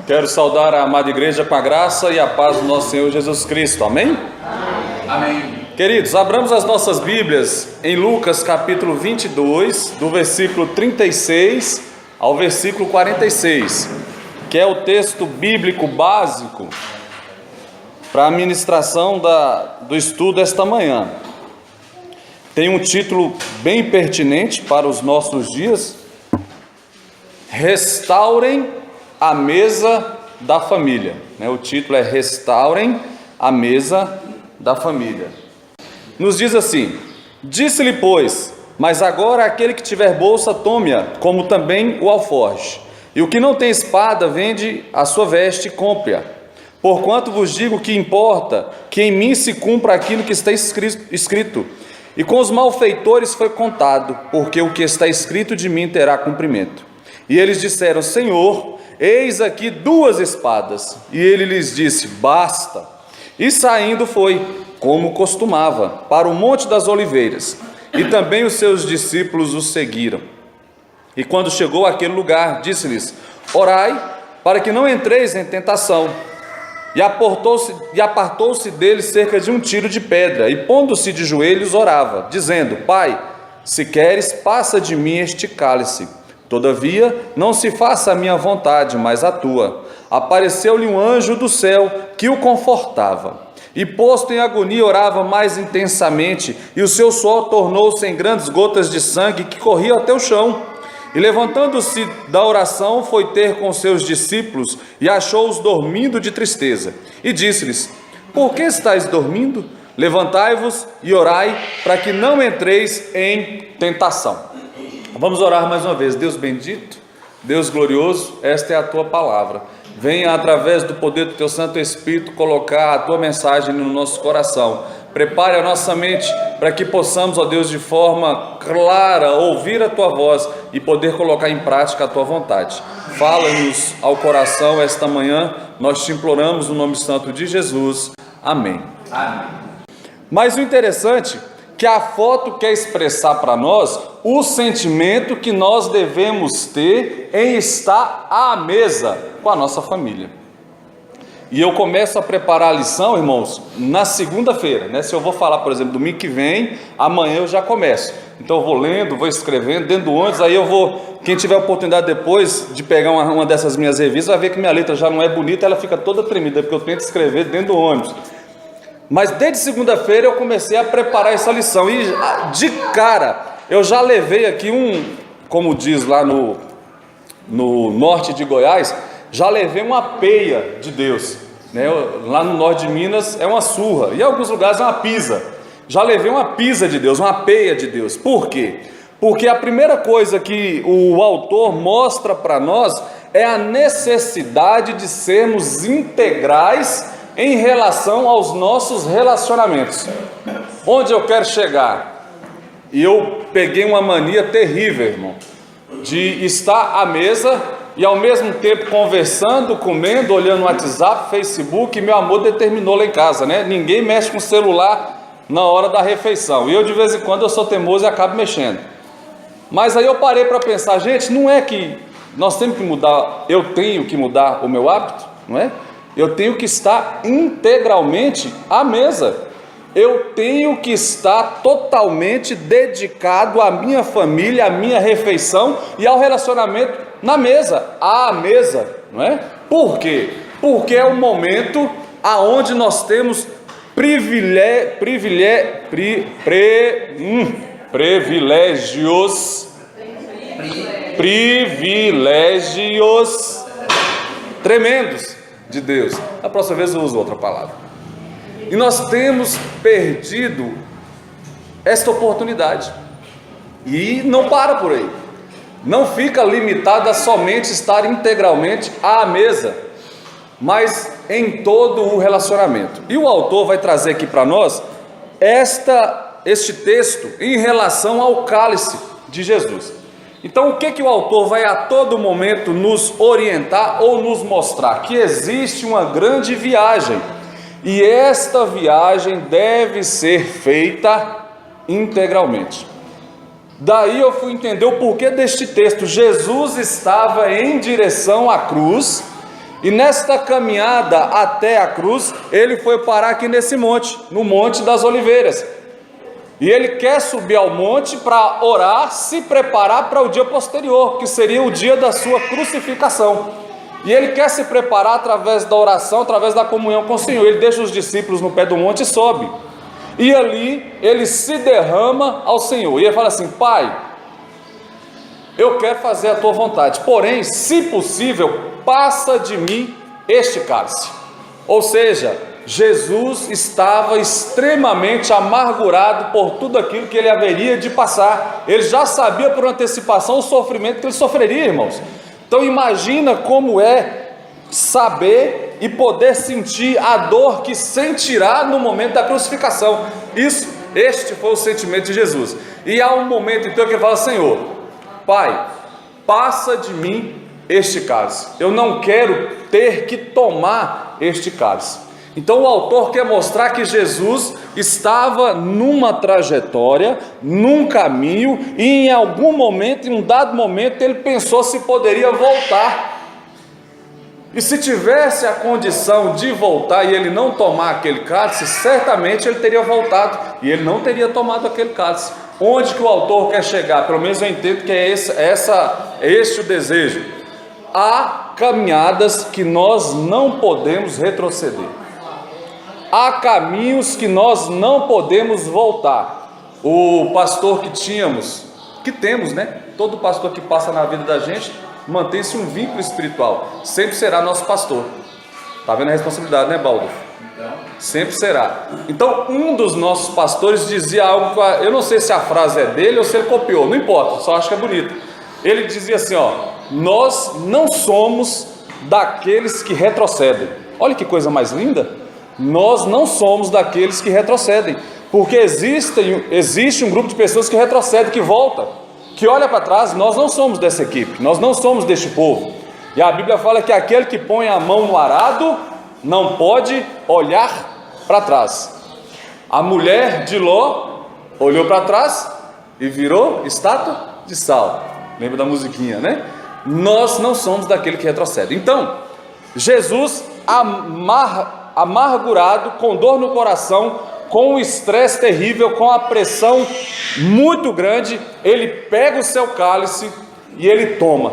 Quero saudar a amada igreja com a graça e a paz do nosso Senhor Jesus Cristo. Amém? Amém. Queridos, abramos as nossas Bíblias em Lucas capítulo 22, do versículo 36 ao versículo 46, que é o texto bíblico básico para a ministração do estudo esta manhã. Tem um título bem pertinente para os nossos dias: Restaurem a mesa da família. O título é Restaurem a mesa da família. Nos diz assim: disse-lhe, pois, mas agora aquele que tiver bolsa, tome-a, como também o alforje. E o que não tem espada, vende a sua veste e compre-a. Porquanto vos digo que importa que em mim se cumpra aquilo que está escrito. E com os malfeitores foi contado, porque o que está escrito de mim terá cumprimento. E eles disseram: Senhor, eis aqui 2 espadas. E ele lhes disse: basta. E saindo foi, como costumava, para o Monte das Oliveiras. E também os seus discípulos o seguiram. E quando chegou àquele lugar, disse-lhes: orai, para que não entreis em tentação. E apartou-se deles cerca de 1 tiro de pedra, e pondo-se de joelhos orava, dizendo: Pai, se queres, passa de mim este cálice. Todavia, não se faça a minha vontade, mas a tua. Apareceu-lhe um anjo do céu que o confortava. E posto em agonia, orava mais intensamente, e o seu suor tornou-se em grandes gotas de sangue que corriam até o chão. E levantando-se da oração, foi ter com seus discípulos e achou-os dormindo de tristeza. E disse-lhes: por que estáis dormindo? Levantai-vos e orai, para que não entreis em tentação. Vamos orar mais uma vez. Deus bendito, Deus glorioso, esta é a tua palavra. Venha, através do poder do teu Santo Espírito, colocar a tua mensagem no nosso coração. Prepare a nossa mente para que possamos, ó Deus, de forma clara ouvir a tua voz e poder colocar em prática a tua vontade. Fala-nos ao coração esta manhã, nós te imploramos no nome santo de Jesus. Amém. Amém. Mas o interessante é que a foto quer expressar para nós o sentimento que nós devemos ter em estar à mesa com a nossa família. E eu começo a preparar a lição, irmãos, na segunda-feira, Se eu vou falar, por exemplo, domingo que vem, amanhã eu já começo. Então eu vou lendo, vou escrevendo, dentro do ônibus, aí eu vou, quem tiver oportunidade depois de pegar uma dessas minhas revistas, vai ver que minha letra já não é bonita, ela fica toda tremida, porque eu tento escrever dentro do ônibus. Mas desde segunda-feira eu comecei a preparar essa lição, e de cara, eu já levei aqui como diz lá no norte de Goiás, já levei uma peia de Deus, Lá no norte de Minas é uma surra, e em alguns lugares é uma pisa. Já levei uma pisa de Deus, uma peia de Deus. Por quê? Porque a primeira coisa que o autor mostra para nós é a necessidade de sermos integrais em relação aos nossos relacionamentos. Onde eu quero chegar? E eu peguei uma mania terrível, irmão, de estar à mesa e ao mesmo tempo conversando, comendo, olhando o WhatsApp, Facebook. Meu amor determinou lá em casa, Ninguém mexe com o celular na hora da refeição. E eu, de vez em quando, eu sou teimoso e acabo mexendo. Mas aí eu parei para pensar, gente, não é que nós temos que mudar, eu tenho que mudar o meu hábito, não é? Eu tenho que estar integralmente à mesa. Eu tenho que estar totalmente dedicado à minha família, à minha refeição e ao relacionamento na mesa, à mesa, não é? Por quê? Porque é o momento aonde nós temos privilégios tremendos de Deus. Na próxima vez eu uso outra palavra. E nós temos perdido esta oportunidade. E não para por aí. Não fica limitado a somente estar integralmente à mesa, mas em todo o relacionamento. E o autor vai trazer aqui para nós este texto em relação ao cálice de Jesus. Então, o que o autor vai a todo momento nos orientar ou nos mostrar? Que existe uma grande viagem, e esta viagem deve ser feita integralmente. Daí eu fui entender o porquê deste texto. Jesus estava em direção à cruz, E nesta caminhada até a cruz, ele foi parar aqui nesse monte, no Monte das Oliveiras. E ele quer subir ao monte para orar, se preparar para o dia posterior, que seria o dia da sua crucificação. E ele quer se preparar através da oração, através da comunhão com o Senhor. Ele deixa os discípulos no pé do monte e sobe. E ali ele se derrama ao Senhor. E ele fala assim: Pai, eu quero fazer a tua vontade, porém, se possível, passa de mim este cálice. Ou seja, Jesus estava extremamente amargurado por tudo aquilo que ele haveria de passar. Ele já sabia por antecipação o sofrimento que ele sofreria, irmãos. Então imagina como é saber e poder sentir a dor que sentirá no momento da crucificação. Este foi o sentimento de Jesus. E há um momento então que ele fala: Senhor, Pai, passa de mim este cálice. Eu não quero ter que tomar este cálice. Então o autor quer mostrar que Jesus estava numa trajetória, num caminho, e em algum momento, em um dado momento, ele pensou se poderia voltar. E se tivesse a condição de voltar e ele não tomar aquele cálice, certamente ele teria voltado e ele não teria tomado aquele cálice. Onde que o autor quer chegar? Pelo menos eu entendo que é este o desejo. Há caminhadas que nós não podemos retroceder. Há caminhos que nós não podemos voltar. O pastor que temos, né? Todo pastor que passa na vida da gente mantém-se um vínculo espiritual. Sempre será nosso pastor. Está vendo a responsabilidade, né, Baldo? Sempre será. Então, um dos nossos pastores dizia algo, eu não sei se a frase é dele ou se ele copiou, não importa, só acho que é bonito. Ele dizia assim, nós não somos daqueles que retrocedem. Olha que coisa mais linda. Nós não somos daqueles que retrocedem, porque existe um grupo de pessoas que retrocedem, que volta, que olha para trás. Nós não somos dessa equipe, nós não somos deste povo. E a Bíblia fala que aquele que põe a mão no arado não pode olhar para trás. A mulher de Ló olhou para trás e virou estátua de sal. Lembra da musiquinha, né? Nós não somos daquele que retrocede. Então, Jesus amargurado, com dor no coração, com um estresse terrível, com a pressão muito grande, ele pega o seu cálice e ele toma,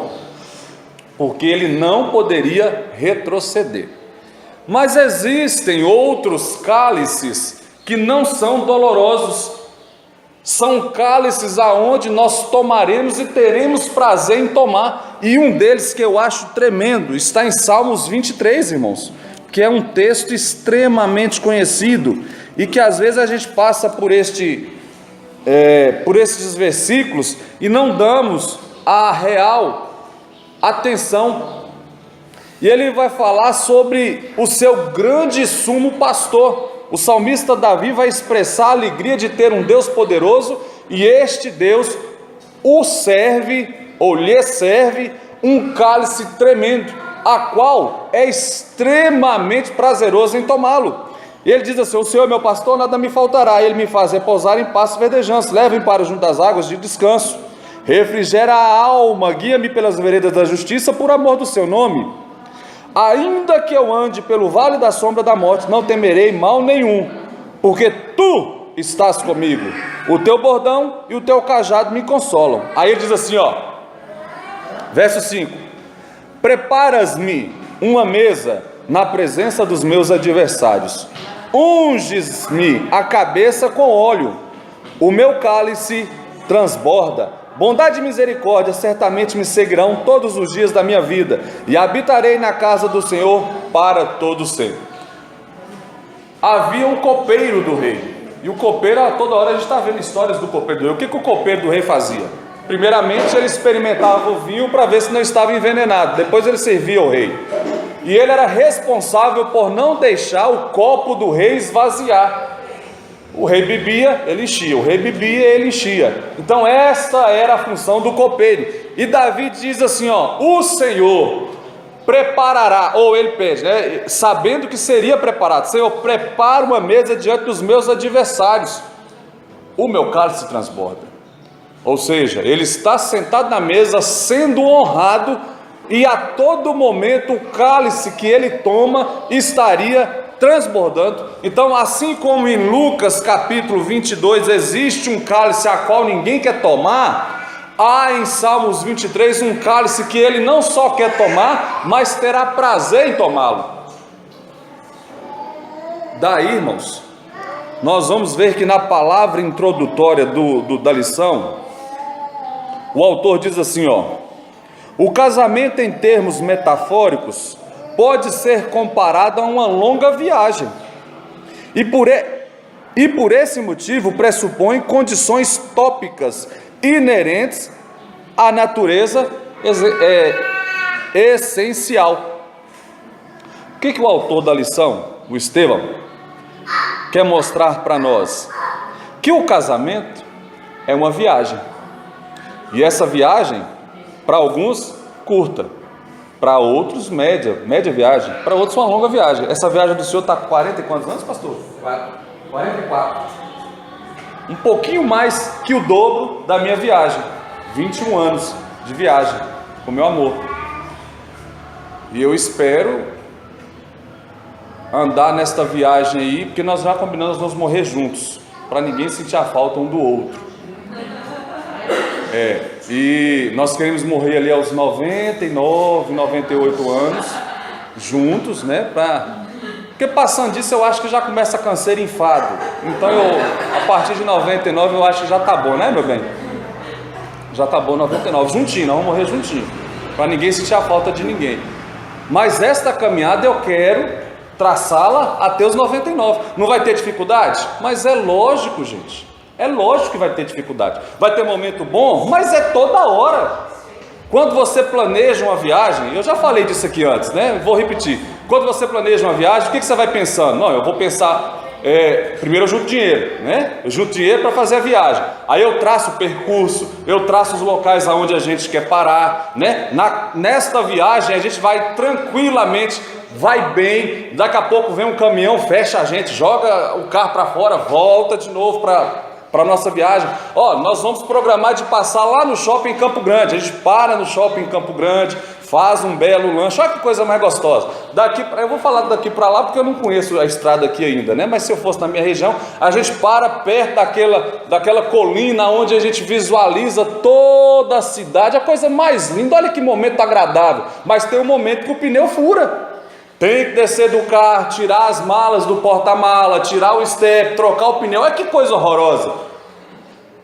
porque ele não poderia retroceder. Mas existem outros cálices que não são dolorosos, são cálices aonde nós tomaremos e teremos prazer em tomar, e um deles que eu acho tremendo, está em Salmos 23, irmãos, que é um texto extremamente conhecido, e que às vezes a gente passa por estes versículos e não damos a real atenção. E ele vai falar sobre o seu grande sumo pastor. O salmista Davi vai expressar a alegria de ter um Deus poderoso, e este Deus o serve, ou lhe serve, um cálice tremendo, a qual é extremamente prazeroso em tomá-lo. E ele diz assim: o Senhor é meu pastor, nada me faltará, ele me faz repousar em pastos verdejantes, leva-me para junto das águas de descanso, refrigera a alma, guia-me pelas veredas da justiça, por amor do seu nome. Ainda que eu ande pelo vale da sombra da morte, não temerei mal nenhum, porque tu estás comigo, o teu bordão e o teu cajado me consolam. Aí ele diz assim, verso 5: preparas-me uma mesa na presença dos meus adversários, unges-me a cabeça com óleo, o meu cálice transborda. Bondade e misericórdia certamente me seguirão todos os dias da minha vida, e habitarei na casa do Senhor para todo sempre. Havia um copeiro do rei, e o copeiro, a toda hora a gente está vendo histórias do copeiro do rei. O que o copeiro do rei fazia? Primeiramente ele experimentava o vinho para ver se não estava envenenado, depois ele servia ao rei, e ele era responsável por não deixar o copo do rei esvaziar. O rei bebia, ele enchia, o rei bebia, ele enchia. Então essa era a função do copeiro. E Davi diz assim, o Senhor preparará, ou ele pede, né, sabendo que seria preparado: Senhor, prepara uma mesa diante dos meus adversários, o meu cálice transborda. Ou seja, ele está sentado na mesa, sendo honrado e a todo momento o cálice que ele toma estaria transbordando. Então, assim como em Lucas capítulo 22 existe um cálice a qual ninguém quer tomar, há em Salmos 23 um cálice que ele não só quer tomar, mas terá prazer em tomá-lo. Daí, irmãos, nós vamos ver que na palavra introdutória da lição, o autor diz assim, o casamento em termos metafóricos pode ser comparado a uma longa viagem, e por esse motivo pressupõe condições tópicas inerentes à natureza essencial. O que o autor da lição, o Estevão, quer mostrar para nós? Que o casamento é uma viagem, e essa viagem, para alguns, curta, para outros, média viagem, para outros, uma longa viagem. Essa viagem do senhor está 40 e quantos anos, pastor? 44. Um pouquinho mais que o dobro da minha viagem, 21 anos de viagem com meu amor. E eu espero andar nesta viagem aí, porque nós já combinamos nos morrer juntos, para ninguém sentir a falta um do outro. E nós queremos morrer ali aos 99, 98 anos, juntos, né? Porque passando disso eu acho que já começa a canseira e enfado. Então a partir de 99 eu acho que já tá bom, né, meu bem? Já tá bom 99, juntinho, nós vamos morrer juntinho, para ninguém sentir a falta de ninguém. Mas esta caminhada eu quero traçá-la até os 99. Não vai ter dificuldade? Mas é lógico, gente. É lógico que vai ter dificuldade. Vai ter momento bom, mas é toda hora. Quando você planeja uma viagem, eu já falei disso aqui antes, né? Vou repetir. Quando você planeja uma viagem, o que você vai pensando? Não, eu vou pensar, primeiro eu junto dinheiro, né? Eu junto dinheiro para fazer a viagem. Aí eu traço o percurso, eu traço os locais aonde a gente quer parar, né? Nesta viagem a gente vai tranquilamente, vai bem. Daqui a pouco vem um caminhão, fecha a gente, joga o carro para fora, volta de novo para a nossa viagem. Nós vamos programar de passar lá no shopping em Campo Grande. A gente para no shopping em Campo Grande, faz um belo lanche. Olha que coisa mais gostosa. Eu vou falar daqui para lá porque eu não conheço a estrada aqui ainda, né? Mas se eu fosse na minha região, a gente para perto daquela colina onde a gente visualiza toda a cidade, a coisa mais linda. Olha que momento agradável. Mas tem um momento que o pneu fura. Tem que descer do carro, tirar as malas do porta-mala, tirar o step, trocar o pneu. Olha que coisa horrorosa.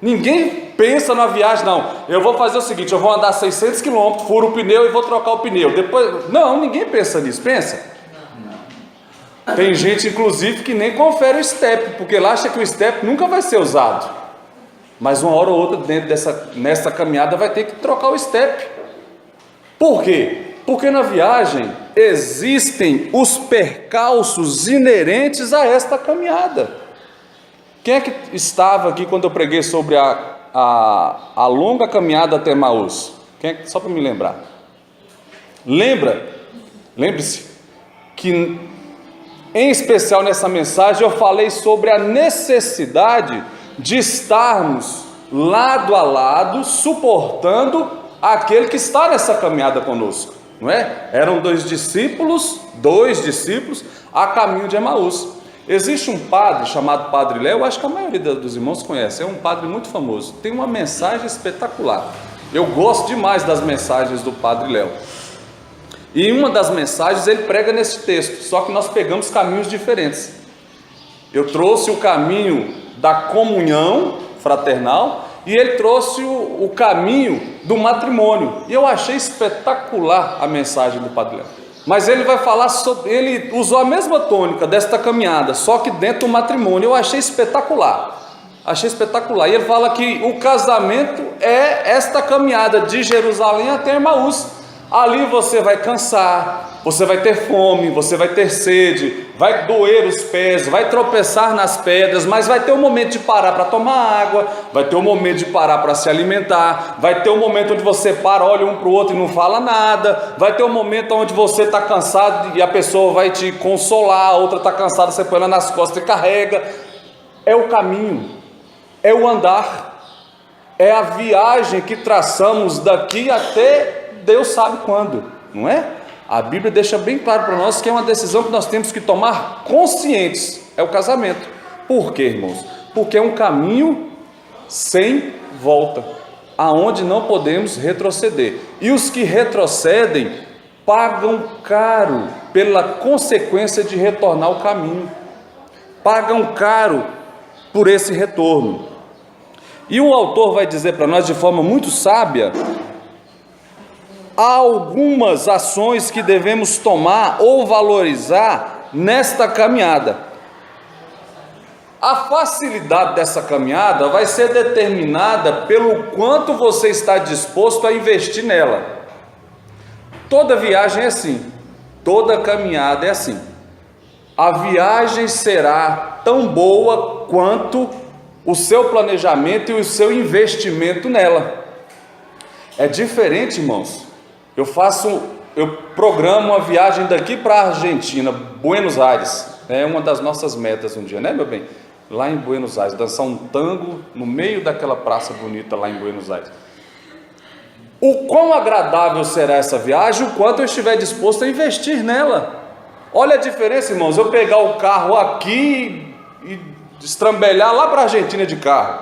Ninguém pensa na viagem, não. Eu vou fazer o seguinte, eu vou andar 600 km, furo o pneu e vou trocar o pneu. Depois, não, ninguém pensa nisso. Pensa? Tem gente, inclusive, que nem confere o step, porque ela acha que o step nunca vai ser usado. Mas uma hora ou outra, nessa caminhada, vai ter que trocar o step. Por quê? Porque na viagem existem os percalços inerentes a esta caminhada. Quem é que estava aqui quando eu preguei sobre a longa caminhada até Emaús? Só para me lembrar. Lembre-se que, em especial nessa mensagem, eu falei sobre a necessidade de estarmos lado a lado, suportando aquele que está nessa caminhada conosco. Não é? Eram dois discípulos a caminho de Emaús. Existe um padre chamado Padre Léo, eu acho que a maioria dos irmãos conhece, é um padre muito famoso, tem uma mensagem espetacular. Eu gosto demais das mensagens do Padre Léo. E em uma das mensagens ele prega nesse texto, só que nós pegamos caminhos diferentes. Eu trouxe o caminho da comunhão fraternal e ele trouxe o caminho do matrimônio. E eu achei espetacular a mensagem do Padre Léo. Mas ele vai falar sobre, ele usou a mesma tônica desta caminhada, só que dentro do matrimônio. Eu achei espetacular. E ele fala que o casamento é esta caminhada de Jerusalém até Emaús. Ali você vai cansar, você vai ter fome, você vai ter sede, vai doer os pés, vai tropeçar nas pedras, mas vai ter um momento de parar para tomar água, vai ter um momento de parar para se alimentar, vai ter um momento onde você para, olha um para o outro e não fala nada, vai ter um momento onde você está cansado e a pessoa vai te consolar, a outra está cansada, você põe ela nas costas e carrega. É o caminho, é o andar, é a viagem que traçamos daqui até Deus sabe quando, não é? A Bíblia deixa bem claro para nós que é uma decisão que nós temos que tomar conscientes, é o casamento. Por quê, irmãos? Porque é um caminho sem volta, aonde não podemos retroceder. E os que retrocedem pagam caro pela consequência de retornar ao caminho. Pagam caro por esse retorno. E o autor vai dizer para nós de forma muito sábia, há algumas ações que devemos tomar ou valorizar nesta caminhada. A facilidade dessa caminhada vai ser determinada pelo quanto você está disposto a investir nela. Toda viagem é assim, toda caminhada é assim. A viagem será tão boa quanto o seu planejamento e o seu investimento nela. É diferente, irmãos. Eu programo uma viagem daqui para a Argentina, Buenos Aires. É uma das nossas metas um dia, né, meu bem? Lá em Buenos Aires, dançar um tango no meio daquela praça bonita lá em Buenos Aires. O quão agradável será essa viagem, o quanto eu estiver disposto a investir nela. Olha a diferença, irmãos, eu pegar o carro aqui e estrambelhar lá para a Argentina de carro,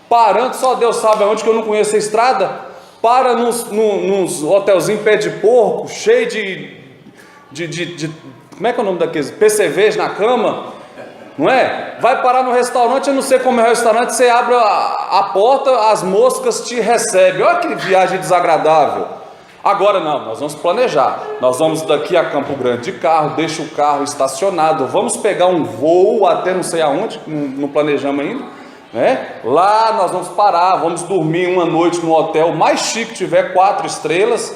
parando, só Deus sabe aonde, que eu não conheço a estrada, para nos hotelzinhos pé de porco, cheio de como é que é o nome daqueles? PCVs na cama, não é? Vai parar no restaurante, eu não sei como é o restaurante, você abre a porta, as moscas te recebem. Olha que viagem desagradável. Agora não, nós vamos planejar. Nós vamos daqui a Campo Grande de carro, deixa o carro estacionado, vamos pegar um voo até não sei aonde, não planejamos ainda, né? Lá nós vamos parar, vamos dormir uma noite no hotel mais chique que tiver, 4 estrelas.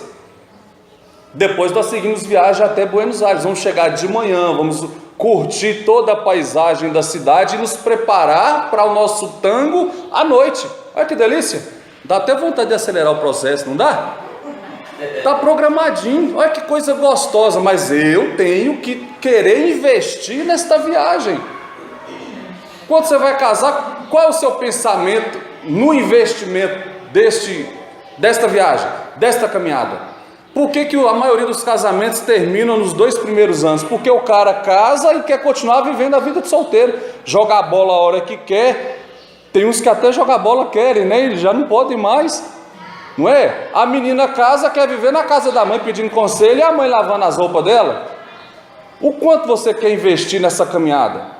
Depois nós seguimos viagem até Buenos Aires, vamos chegar de manhã, vamos curtir toda a paisagem da cidade e nos preparar para o nosso tango à noite. Olha que delícia, dá até vontade de acelerar o processo, não dá? Está programadinho, olha que coisa gostosa, mas eu tenho que querer investir nesta viagem. Quando você vai casar, qual é o seu pensamento no investimento desta viagem, desta caminhada? Por que a maioria dos casamentos terminam nos 2 primeiros anos? Porque o cara casa e quer continuar vivendo a vida de solteiro, jogar bola a hora que quer. Tem uns que até jogar bola querem, né? Eles já não podem mais, não é? A menina casa, quer viver na casa da mãe pedindo conselho e a mãe lavando as roupas dela. O quanto você quer investir nessa caminhada?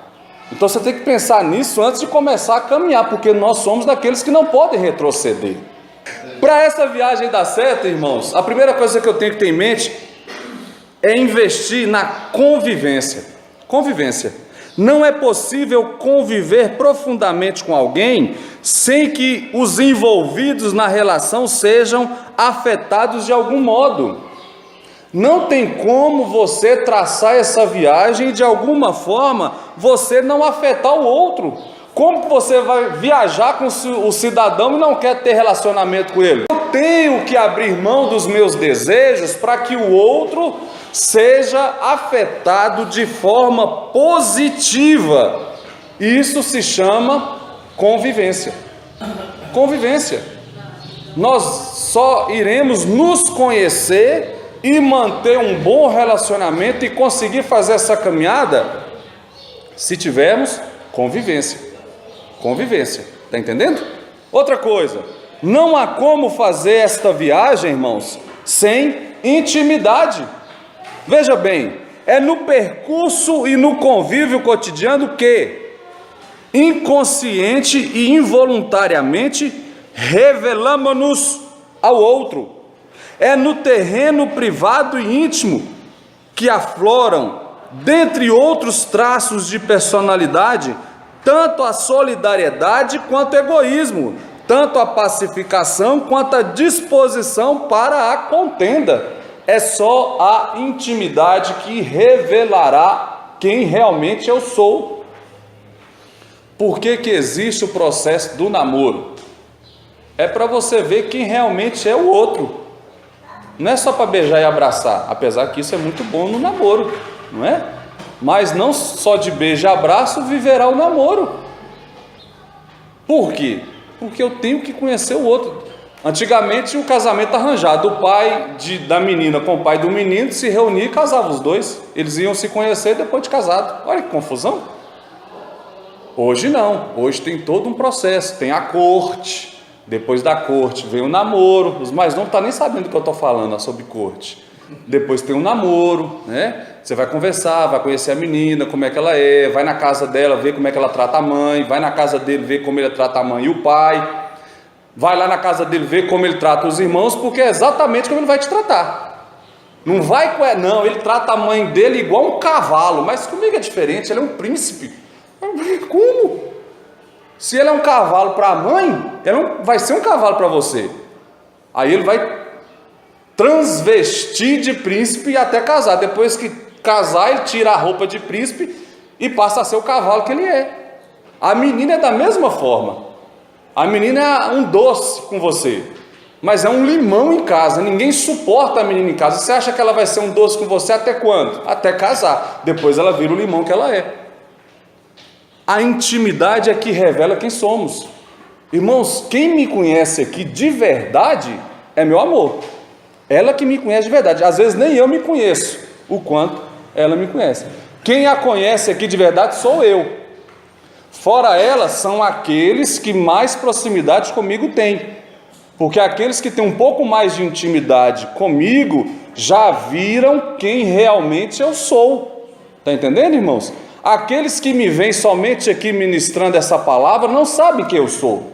Então você tem que pensar nisso antes de começar a caminhar, porque nós somos daqueles que não podem retroceder. Para essa viagem dar certo, irmãos, a primeira coisa que eu tenho que ter em mente é investir na convivência. Convivência. Não é possível conviver profundamente com alguém sem que os envolvidos na relação sejam afetados de algum modo. Não tem como você traçar essa viagem e de alguma forma você não afetar o outro. Como você vai viajar com o cidadão e não quer ter relacionamento com ele? Eu tenho que abrir mão dos meus desejos para que o outro seja afetado de forma positiva. Isso se chama convivência. Convivência. Nós só iremos nos conhecer e manter um bom relacionamento e conseguir fazer essa caminhada se tivermos convivência. Convivência, está entendendo? Outra coisa, não há como fazer esta viagem, irmãos, sem intimidade. Veja bem, é no percurso e no convívio cotidiano que, inconsciente e involuntariamente, revelamos-nos ao outro. É no terreno privado e íntimo que afloram, dentre outros traços de personalidade, tanto a solidariedade quanto o egoísmo, tanto a pacificação quanto a disposição para a contenda. É só a intimidade que revelará quem realmente eu sou. Por que existe o processo do namoro? É para você ver quem realmente é o outro. Não é só para beijar e abraçar, apesar que isso é muito bom no namoro, não é? Mas não só de beijo e abraço viverá o namoro. Por quê? Porque eu tenho que conhecer o outro. Antigamente o casamento arranjado, o pai da menina com o pai do menino se reunia e casava os dois. Eles iam se conhecer depois de casado. Olha que confusão. Hoje não, hoje tem todo um processo, tem a corte, depois da corte vem o namoro. Os mais não estão nem sabendo do que eu estou falando sobre corte. Depois tem um namoro, né? Você vai conversar, vai conhecer a menina, como é que ela é, vai na casa dela ver como é que ela trata a mãe, vai na casa dele ver como ele trata a mãe e o pai, vai lá na casa dele ver como ele trata os irmãos, porque é exatamente como ele vai te tratar. Não vai, não, ele trata a mãe dele igual um cavalo, mas comigo é diferente, ele é um príncipe. Como? Se ele é um cavalo para a mãe, ele vai ser um cavalo para você. Aí ele vai transvestir de príncipe até casar. Depois que casar, ele tira a roupa de príncipe e passa a ser o cavalo que ele é. A menina é da mesma forma. A menina é um doce com você, mas é um limão em casa. Ninguém suporta a menina em casa. Você acha que ela vai ser um doce com você até quando? Até casar. Depois ela vira o limão que ela é. A intimidade é que revela quem somos. Irmãos, quem me conhece aqui de verdade é meu amor. Ela que me conhece de verdade. Às vezes nem eu me conheço o quanto ela me conhece. Quem a conhece aqui de verdade sou eu. Fora ela, são aqueles que mais proximidade comigo têm. Porque aqueles que têm um pouco mais de intimidade comigo já viram quem realmente eu sou. Está entendendo, irmãos? Aqueles que me veem somente aqui ministrando essa palavra não sabem quem eu sou.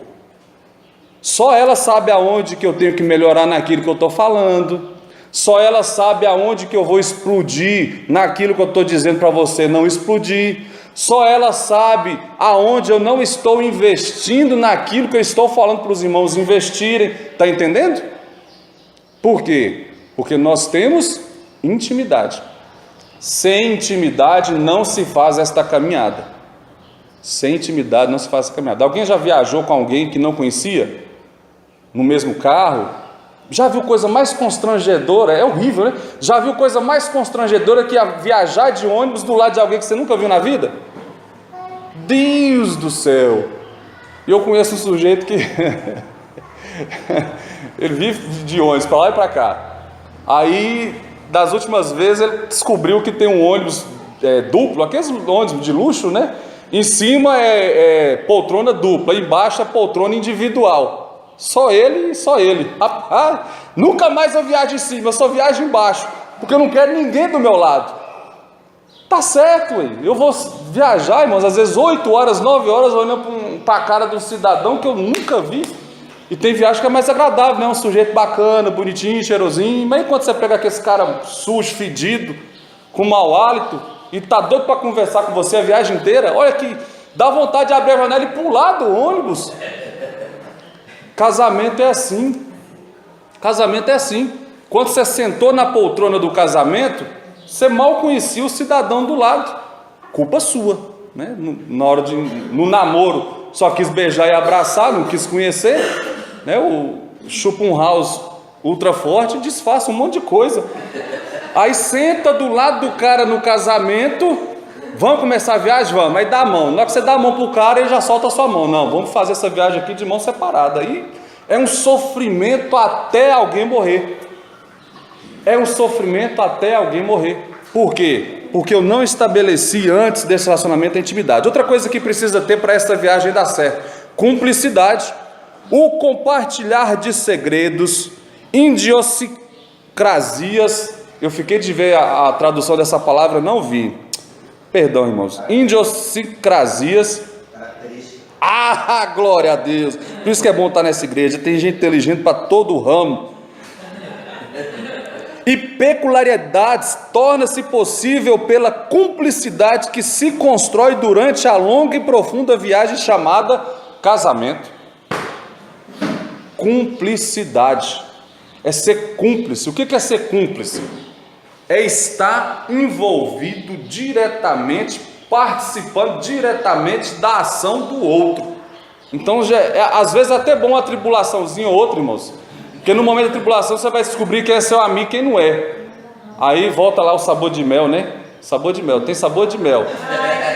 Só ela sabe aonde que eu tenho que melhorar naquilo que eu estou falando. Só ela sabe aonde que eu vou explodir naquilo que eu estou dizendo para você não explodir. Só ela sabe aonde eu não estou investindo naquilo que eu estou falando para os irmãos investirem. Está entendendo? Por quê? Porque nós temos intimidade. Sem intimidade não se faz esta caminhada. Sem intimidade não se faz esta caminhada. Alguém já viajou com alguém que não conhecia? No mesmo carro? Já viu coisa mais constrangedora? É horrível, né? Já viu coisa mais constrangedora que viajar de ônibus do lado de alguém que você nunca viu na vida? Deus do céu! E eu conheço um sujeito que ele vive de ônibus para lá e para cá. Aí, das últimas vezes, ele descobriu que tem um ônibus duplo, aqueles ônibus de luxo, né? Em cima é poltrona dupla, embaixo é poltrona individual. Só ele e só ele. Rapaz, nunca mais eu viajo em cima, eu só viajo embaixo, porque eu não quero ninguém do meu lado. Tá certo, ué. Eu vou viajar, irmãos, às vezes 8 horas, 9 horas, olhando para a cara de um cidadão que eu nunca vi. E tem viagem que é mais agradável, né? Um sujeito bacana, bonitinho, cheirosinho. Mas enquanto você pega aquele cara sujo, fedido, com mau hálito, e tá doido para conversar com você a viagem inteira, olha que dá vontade de abrir a janela e pular do ônibus. Casamento é assim. Casamento é assim. Quando você sentou na poltrona do casamento, você mal conhecia o cidadão do lado. Culpa sua, né? Na hora no namoro, só quis beijar e abraçar, não quis conhecer, né? O chupum house ultra forte disfarça um monte de coisa. Aí senta do lado do cara no casamento. Vamos começar a viagem? Vamos. Aí dá a mão. Na hora que você dá a mão pro cara, ele já solta a sua mão. Não, vamos fazer essa viagem aqui de mão separada. Aí é um sofrimento até alguém morrer. É um sofrimento até alguém morrer. Por quê? Porque eu não estabeleci antes desse relacionamento a intimidade. Outra coisa que precisa ter para essa viagem dar certo: cumplicidade. O compartilhar de segredos, idiosincrasias. Eu fiquei de ver a tradução dessa palavra, não vi. Perdão, irmãos. Idiosincrasias. Ah, glória a Deus. Por isso que é bom estar nessa igreja. Tem gente inteligente para todo o ramo. E peculiaridades torna-se possível pela cumplicidade que se constrói durante a longa e profunda viagem chamada casamento. Cumplicidade é ser cúmplice. O que é ser cúmplice? É estar envolvido diretamente, participando diretamente da ação do outro. Então, às vezes é até bom uma tribulaçãozinha ou outra, irmãos, porque no momento da tribulação você vai descobrir quem é seu amigo e quem não é. Aí volta lá o sabor de mel, né? Sabor de mel, tem sabor de mel.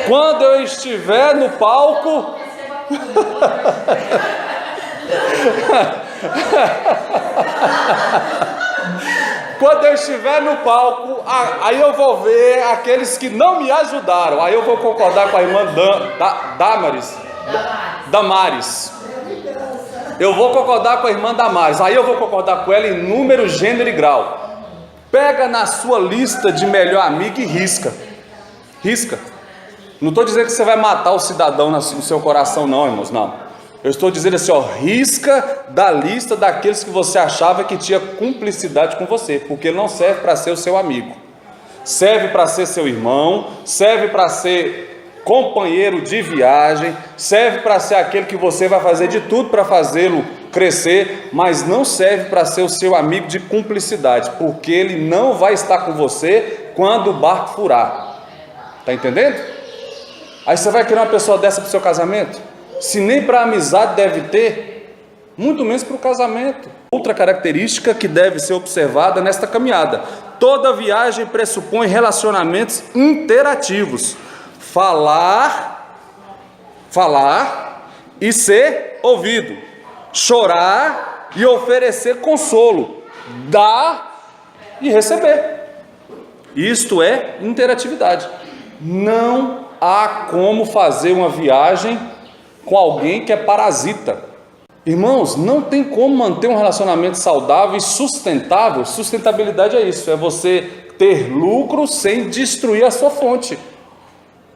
Quando eu estiver no palco Quando eu estiver no palco, aí eu vou ver aqueles que não me ajudaram. Aí eu vou concordar com a irmã Damares. Eu vou concordar com a irmã Damares. Aí eu vou concordar com ela em número, gênero e grau. Pega na sua lista de melhor amigo e risca. Risca. Não estou dizendo que você vai matar o cidadão no seu coração, não, irmãos, não. Eu estou dizendo assim, ó, risca da lista daqueles que você achava que tinha cumplicidade com você, porque ele não serve para ser o seu amigo. Serve para ser seu irmão, serve para ser companheiro de viagem, serve para ser aquele que você vai fazer de tudo para fazê-lo crescer, mas não serve para ser o seu amigo de cumplicidade, porque ele não vai estar com você quando o barco furar. Está entendendo? Aí você vai querer uma pessoa dessa para o seu casamento? Se nem para a amizade deve ter, muito menos para o casamento. Outra característica que deve ser observada nesta caminhada: toda viagem pressupõe relacionamentos interativos. Falar e ser ouvido, chorar e oferecer consolo, dar e receber. Isto é interatividade. Não há como fazer uma viagem com alguém que é parasita. Irmãos, não tem como manter um relacionamento saudável e sustentável. Sustentabilidade é isso, é você ter lucro sem destruir a sua fonte.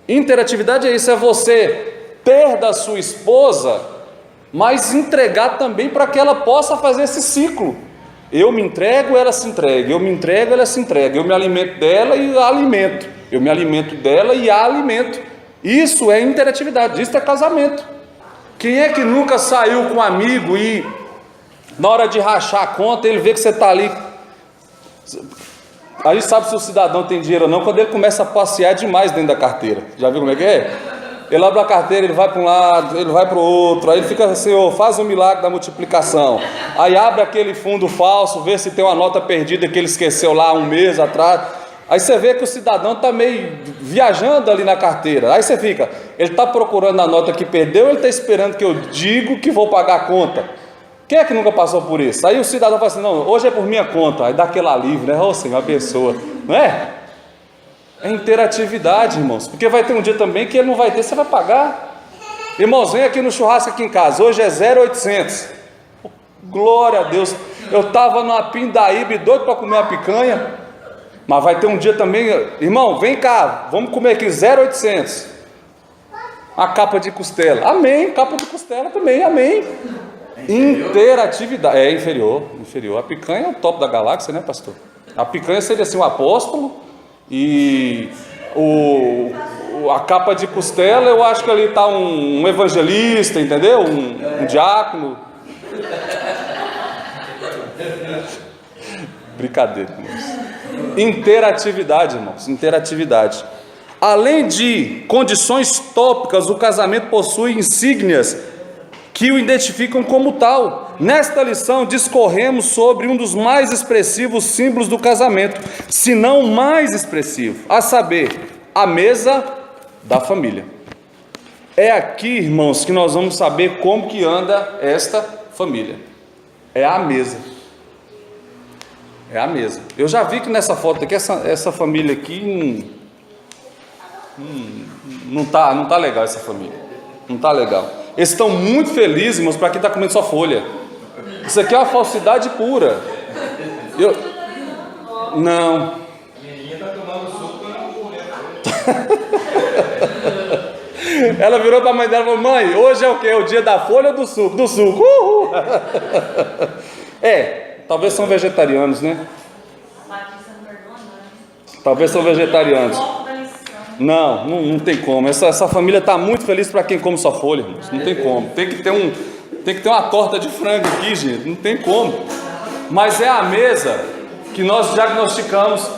Interatividade é isso, é você ter da sua esposa, mas entregar também para que ela possa fazer esse ciclo. Eu me entrego, ela se entrega. Eu me entrego, ela se entrega. Eu me alimento dela e a alimento. Eu me alimento dela e a alimento. Isso é interatividade, isso é casamento. Quem é que nunca saiu com um amigo e na hora de rachar a conta ele vê que você está ali? A gente sabe se o cidadão tem dinheiro ou não quando ele começa a passear demais dentro da carteira. Já viu como é que é? Ele abre a carteira, ele vai para um lado, ele vai para o outro, aí ele fica assim, Senhor, faz o milagre da multiplicação. Aí abre aquele fundo falso, vê se tem uma nota perdida que ele esqueceu lá um mês atrás. Aí você vê que o cidadão está meio viajando ali na carteira. Aí você fica, ele está procurando a nota que perdeu, ele está esperando que eu digo que vou pagar a conta. Quem é que nunca passou por isso? Aí o cidadão fala assim, não, hoje é por minha conta. Aí dá aquele alívio, né? Ô Senhor, abençoa. Não é? É interatividade, irmãos. Porque vai ter um dia também que ele não vai ter, você vai pagar. Irmãos, vem aqui no churrasco aqui em casa. Hoje é 0,800. Glória a Deus. Eu estava numa pindaíba doido para comer uma picanha. Mas vai ter um dia também, irmão, vem cá, vamos comer aqui 0,800. A capa de costela, amém, capa de costela também, amém. Interatividade, é inferior. A picanha é o top da galáxia, né, pastor? A picanha seria assim, um apóstolo. E a capa de costela, eu acho que ali está um evangelista, entendeu? Um diácono. Brincadeira, irmãos. Interatividade, irmãos, interatividade. Além de condições tópicas, o casamento possui insígnias que o identificam como tal. Nesta lição discorremos sobre um dos mais expressivos símbolos do casamento, se não o mais expressivo, a saber, a mesa da família. É aqui, irmãos, que nós vamos saber como que anda esta família. É a mesa. É a mesa. Eu já vi que nessa foto aqui, essa família aqui não tá legal, essa família. Não tá legal. Eles estão muito felizes, irmãos, para quem está comendo só folha. Isso aqui é uma falsidade pura. Não. A menininha está tomando suco e não. Ela virou para a mãe dela e falou, mãe, hoje é o quê? É o dia da folha ou do suco? Do suco. Uhul. Talvez são vegetarianos, né? Talvez são vegetarianos. Não tem como. Essa família está muito feliz para quem come só folha, irmãos. Não tem como. Tem que ter uma torta de frango aqui, gente. Não tem como. Mas é a mesa que nós diagnosticamos,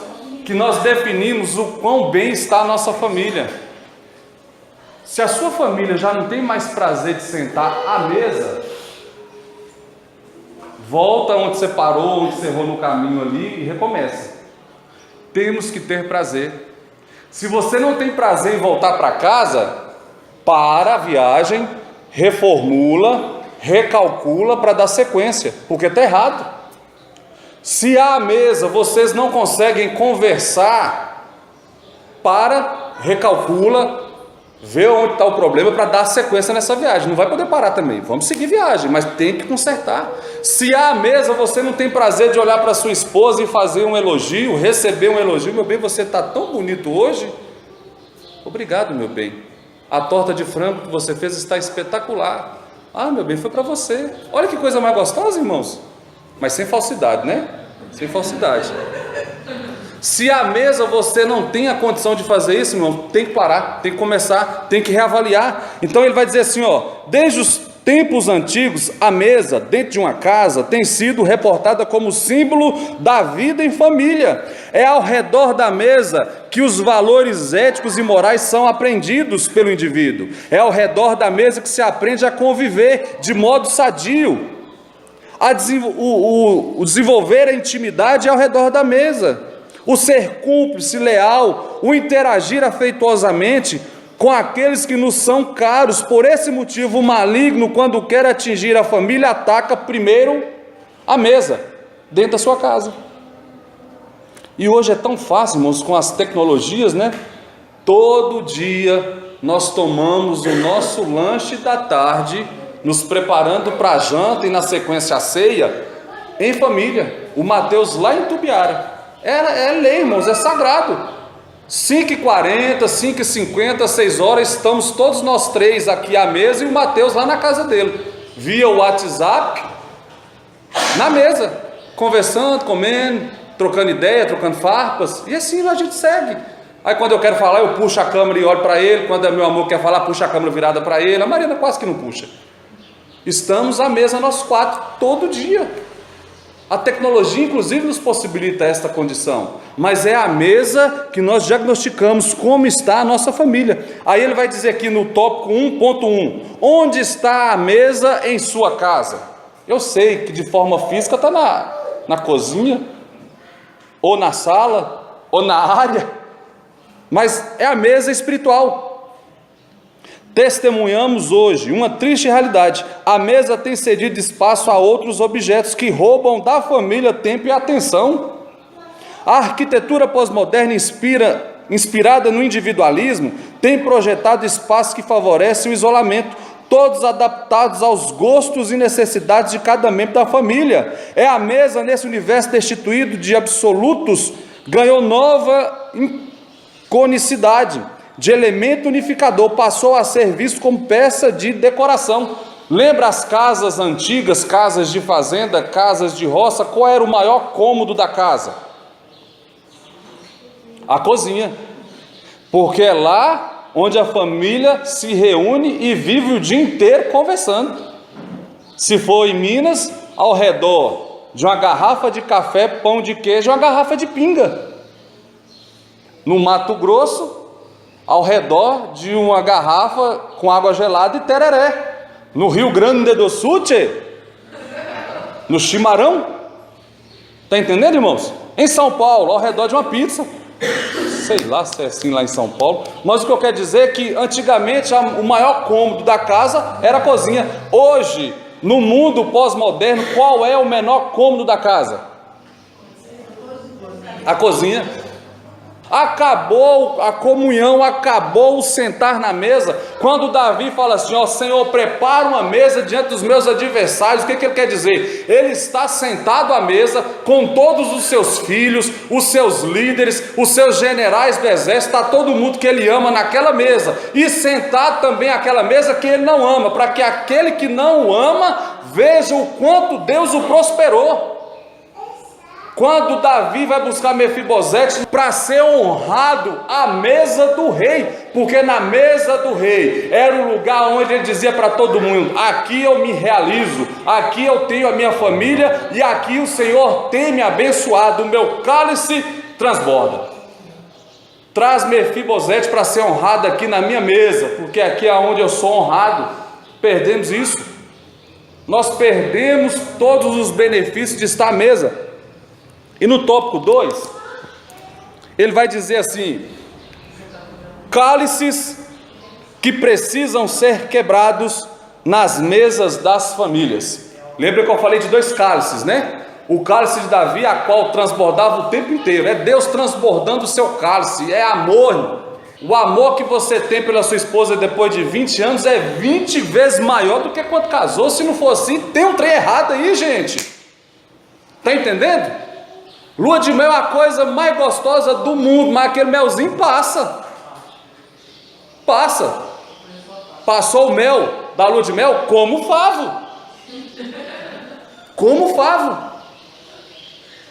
que nós definimos o quão bem está a nossa família. Se a sua família já não tem mais prazer de sentar à mesa, volta onde você parou, onde você errou no caminho ali e recomeça. Temos que ter prazer. Se você não tem prazer em voltar para casa, para a viagem, reformula, recalcula para dar sequência, porque está errado. Se à mesa vocês não conseguem conversar, recalcula, vê onde está o problema para dar sequência nessa viagem. Não vai poder parar também, vamos seguir viagem, mas tem que consertar. Se à mesa você não tem prazer de olhar para sua esposa e fazer um elogio, receber um elogio, meu bem, você está tão bonito hoje, obrigado, meu bem, a torta de frango que você fez está espetacular. Ah, meu bem, foi para você. Olha que coisa mais gostosa, irmãos. Mas sem falsidade, né? Sem falsidade. Se à mesa você não tem a condição de fazer isso, irmão, tem que parar, tem que começar, tem que reavaliar. Então ele vai dizer assim, ó, desde os tempos antigos, a mesa dentro de uma casa tem sido reportada como símbolo da vida em família. É ao redor da mesa que os valores éticos e morais são aprendidos pelo indivíduo. É ao redor da mesa que se aprende a conviver de modo sadio. O desenvolver a intimidade é ao redor da mesa. O ser cúmplice, leal, o interagir afetuosamente com aqueles que nos são caros. Por esse motivo, o maligno, quando quer atingir a família, ataca primeiro a mesa, dentro da sua casa. E hoje é tão fácil, irmãos, com as tecnologias, né? Todo dia nós tomamos o nosso lanche da tarde, nos preparando para a janta e na sequência a ceia, em família. O Mateus lá em Tubiara. É lei, irmãos, é sagrado. 5h40, 5h50, 6 horas, estamos todos nós três aqui à mesa e o Mateus lá na casa dele, via o WhatsApp, na mesa, conversando, comendo, trocando ideia, trocando farpas, e assim a gente segue. Aí quando eu quero falar, eu puxo a câmera e olho para ele. Quando meu amor quer falar, puxa a câmera virada para ele. A Marina quase que não puxa. Estamos à mesa nós quatro, todo dia. A tecnologia inclusive nos possibilita esta condição, mas é a mesa que nós diagnosticamos como está a nossa família. Aí ele vai dizer aqui no tópico 1.1, onde está a mesa em sua casa? Eu sei que de forma física está na cozinha, ou na sala, ou na área, mas é a mesa espiritual. Testemunhamos hoje uma triste realidade: a mesa tem cedido espaço a outros objetos que roubam da família tempo e atenção. A arquitetura pós-moderna inspirada no individualismo tem projetado espaços que favorecem o isolamento, todos adaptados aos gostos e necessidades de cada membro da família. É a mesa nesse universo destituído de absolutos, ganhou nova iconicidade, de elemento unificador, passou a ser visto como peça de decoração. Lembra as casas antigas, casas de fazenda, casas de roça? Qual era o maior cômodo da casa? A cozinha, porque é lá onde a família se reúne e vive o dia inteiro conversando. Se for em Minas, ao redor de uma garrafa de café, pão de queijo, uma garrafa de pinga. No Mato Grosso, ao redor de uma garrafa com água gelada e tereré. No Rio Grande do Sul, no chimarrão. Está entendendo, irmãos? Em São Paulo, ao redor de uma pizza. Sei lá se é assim lá em São Paulo, mas o que eu quero dizer é que antigamente o maior cômodo da casa era a cozinha. Hoje, no mundo pós-moderno, qual é o menor cômodo da casa? A cozinha. Acabou a comunhão, acabou o sentar na mesa. Quando Davi fala assim, ó, Senhor, prepara uma mesa diante dos meus adversários, o que ele quer dizer? Ele está sentado à mesa com todos os seus filhos, os seus líderes, os seus generais do exército, está todo mundo que ele ama naquela mesa, e sentado também àquela mesa que ele não ama, para que aquele que não o ama veja o quanto Deus o prosperou. Quando Davi vai buscar Mefibosete para ser honrado à mesa do rei, porque na mesa do rei era o lugar onde ele dizia para todo mundo: aqui eu me realizo, aqui eu tenho a minha família e aqui o Senhor tem me abençoado, o meu cálice transborda. Traz Mefibosete para ser honrado aqui na minha mesa, porque aqui é onde eu sou honrado. Perdemos isso, nós perdemos todos os benefícios de estar à mesa. E no tópico 2, ele vai dizer assim: cálices que precisam ser quebrados nas mesas das famílias. Lembra que eu falei de 2 cálices, né? O cálice de Davi, a qual transbordava o tempo inteiro. É Deus transbordando o seu cálice, é amor. O amor que você tem pela sua esposa depois de 20 anos é 20 vezes maior do que quando casou. Se não for assim, tem um trem errado aí, gente. Está entendendo? Lua de mel é a coisa mais gostosa do mundo, mas aquele melzinho passa. Passou o mel da lua de mel como favo. Como favo.